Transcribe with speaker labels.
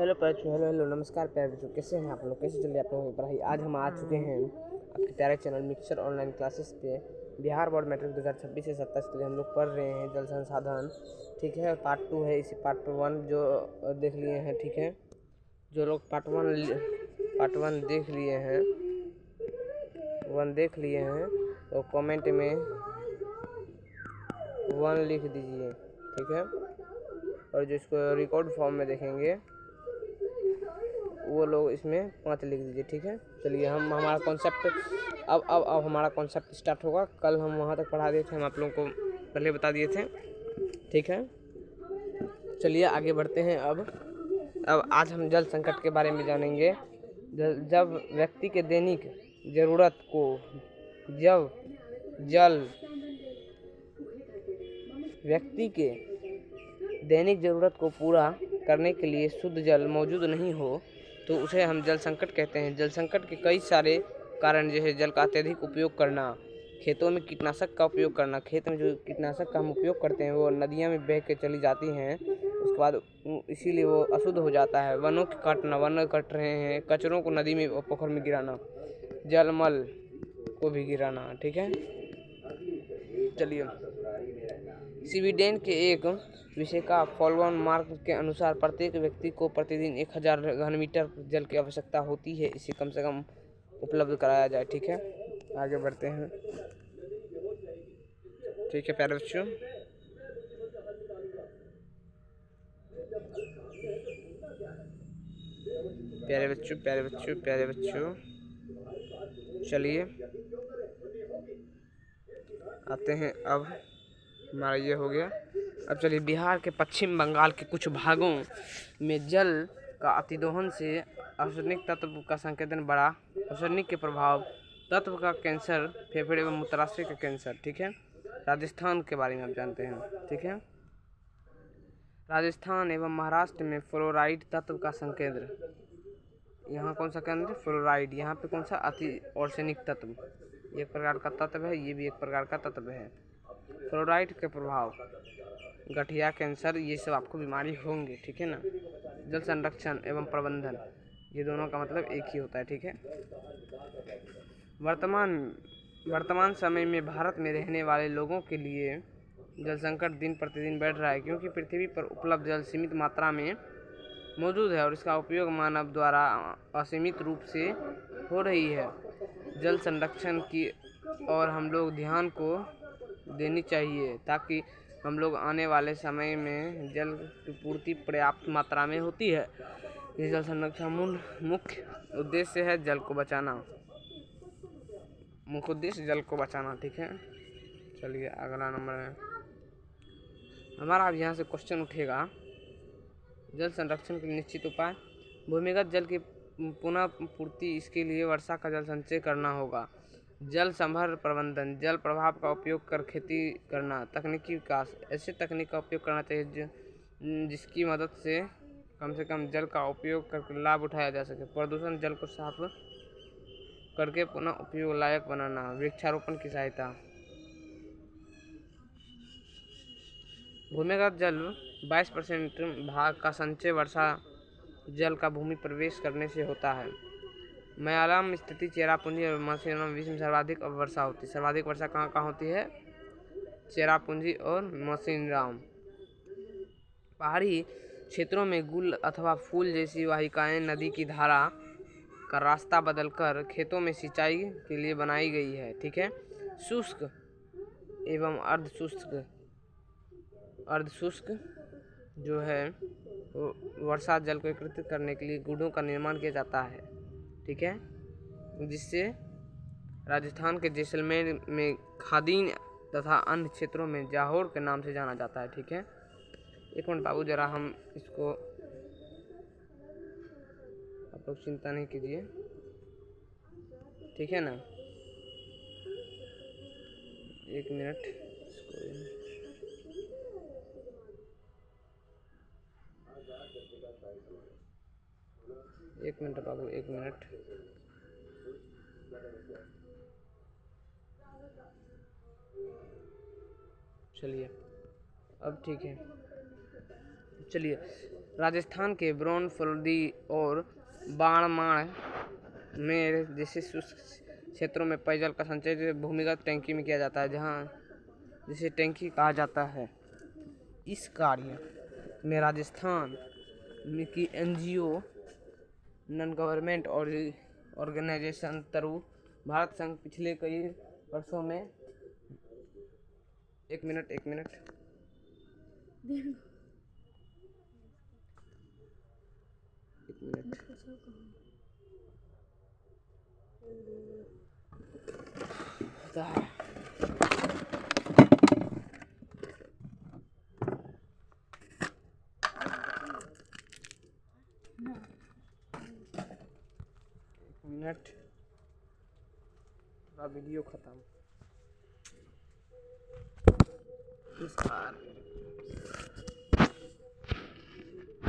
Speaker 1: Hello बच्चों, hello hello नमस्कार प्यारे बच्चों, कैसे हैं आप लोग? कैसे चल रही है आप लोगों की पढ़ाई? आज हम आ चुके हैं आपके प्यारे चैनल मिक्सर ऑनलाइन क्लासेस पे। बिहार बोर्ड मैट्रिक 2026 से 27 के लिए हम लोग पढ़ रहे हैं जल संसाधन, ठीक है। पार्ट 2 है, इसी पार्ट 1 जो देख लिए हैं, ठीक है। जो लोग पार्ट वन देख लिए हैं तो कमेंट में 1 लिख दीजिए, ठीक है। और जो इसको रिकॉर्ड फॉर्म में देखेंगे वो लोग इसमें 5 लिख दीजिए, ठीक है। चलिए हम हमारा कॉन्सेप्ट अब हमारा कॉन्सेप्ट स्टार्ट होगा। कल हम वहाँ तक पढ़ा दिए थे, हम आप लोगों को पहले बता दिए थे, ठीक है। चलिए आगे बढ़ते हैं। अब आज हम जल संकट के बारे में जानेंगे। जब व्यक्ति के दैनिक ज़रूरत को व्यक्ति के दैनिक ज़रूरत को पूरा करने के लिए शुद्ध जल मौजूद नहीं हो तो उसे हम जल संकट कहते हैं। जल संकट के कई सारे कारण जैसे जल का अत्यधिक उपयोग करना, खेतों में कीटनाशक का उपयोग करना। खेत में जो कीटनाशक का हम उपयोग करते हैं वो नदियाँ में बह के चली जाती हैं, उसके बाद इसीलिए वो अशुद्ध हो जाता है। वनों के काटना, वन कट रहे हैं, कचरों को नदी में और पोखर में गिराना, जलमल को भी गिराना, ठीक है। चलिए स्वीडन के एक विषय का फॉलोअन मार्क के अनुसार प्रत्येक व्यक्ति को प्रतिदिन 1000 घनमीटर जल की आवश्यकता होती है। इसे कम से कम उपलब्ध कराया जाए, ठीक है। आगे बढ़ते हैं, ठीक है प्यारे बच्चों। प्यारे बच्चों चलिए आते हैं। अब हमारा ये हो गया। अब चलिए बिहार के पश्चिम बंगाल के कुछ भागों में जल का अतिदोहन से आर्सेनिक तत्व का संकेतन बढ़ा। आर्सेनिक के प्रभाव तत्व का कैंसर, फेफड़े एवं मूत्राशय का कैंसर, ठीक है। राजस्थान के बारे में आप जानते हैं, ठीक है। राजस्थान एवं महाराष्ट्र में फ्लोराइड तत्व का संकेंद्र। यहाँ कौन सा केंद्र? फ्लोराइड। यहाँ पे कौन सा? अति आर्सेनिक तत्व, एक प्रकार का तत्व है, ये भी एक प्रकार का तत्व है। फ्लोराइड के प्रभाव गठिया, कैंसर, ये सब आपको बीमारी होंगे, ठीक है ना। जल संरक्षण एवं प्रबंधन, ये दोनों का मतलब एक ही होता है, ठीक है। वर्तमान समय में भारत में रहने वाले लोगों के लिए जल संकट दिन प्रतिदिन बढ़ रहा है, क्योंकि पृथ्वी पर उपलब्ध जल सीमित मात्रा में मौजूद है और इसका उपयोग मानव द्वारा असीमित रूप से हो रही है। जल संरक्षण की और हम लोग ध्यान को देनी चाहिए ताकि हम लोग आने वाले समय में जल की पूर्ति पर्याप्त मात्रा में होती है। इस जल संरक्षण मुख्य उद्देश्य है जल को बचाना, ठीक है। चलिए अगला नंबर है हमारा। अब यहाँ से क्वेश्चन उठेगा, जल संरक्षण के निश्चित उपाय। भूमिगत जल की पुनः पूर्ति, इसके लिए वर्षा का जल संचय करना होगा। जल संभर प्रबंधन, जल प्रभाव का उपयोग कर खेती करना। तकनीकी विकास, ऐसे तकनीक का उपयोग करना चाहिए जिसकी मदद से कम जल का उपयोग करके लाभ उठाया जा सके। प्रदूषण, जल को साफ करके पुनः उपयोग लायक बनाना। वृक्षारोपण की सहायता। भूमिगत जल 22% भाग का संचय वर्षा जल का भूमि प्रवेश करने से होता है। मलयालम स्थिति, चेरापूंजी और माथेरान विश्व में सर्वाधिक वर्षा होती है। सर्वाधिक वर्षा कहाँ होती है? चेरापूंजी और माथेरान। पहाड़ी क्षेत्रों में गुल अथवा फूल जैसी वाहिकाएं नदी की धारा का रास्ता बदलकर खेतों में सिंचाई के लिए बनाई गई है, ठीक है। शुष्क एवं अर्धशुष्क जो है वर्षा जल को एकत्रित करने के लिए गुढ़ों का निर्माण किया जाता है, ठीक है। जिससे राजस्थान के जैसलमेर में खादीन तथा अन्य क्षेत्रों में जाहोर के नाम से जाना जाता है, ठीक है। एक मिनट बाबू, जरा हम इसको, आप लोग चिंता नहीं कीजिए, ठीक है ना। एक मिनट, एक मिनट बाबू, एक मिनट। चलिए अब ठीक है। चलिए राजस्थान के ब्रौनफुल्दी और बाणमाण में जैसे शुष्क क्षेत्रों में पेयजल का संचय भूमिगत टैंकी में किया जाता है, जहाँ जिसे टैंकी कहा जाता है। इस कार्य में राजस्थान में की NGO, नॉन गवर्नमेंट और ऑर्गेनाइजेशन तरु भारत संघ पिछले कई वर्षों में एक मिनट वीडियो खत्म।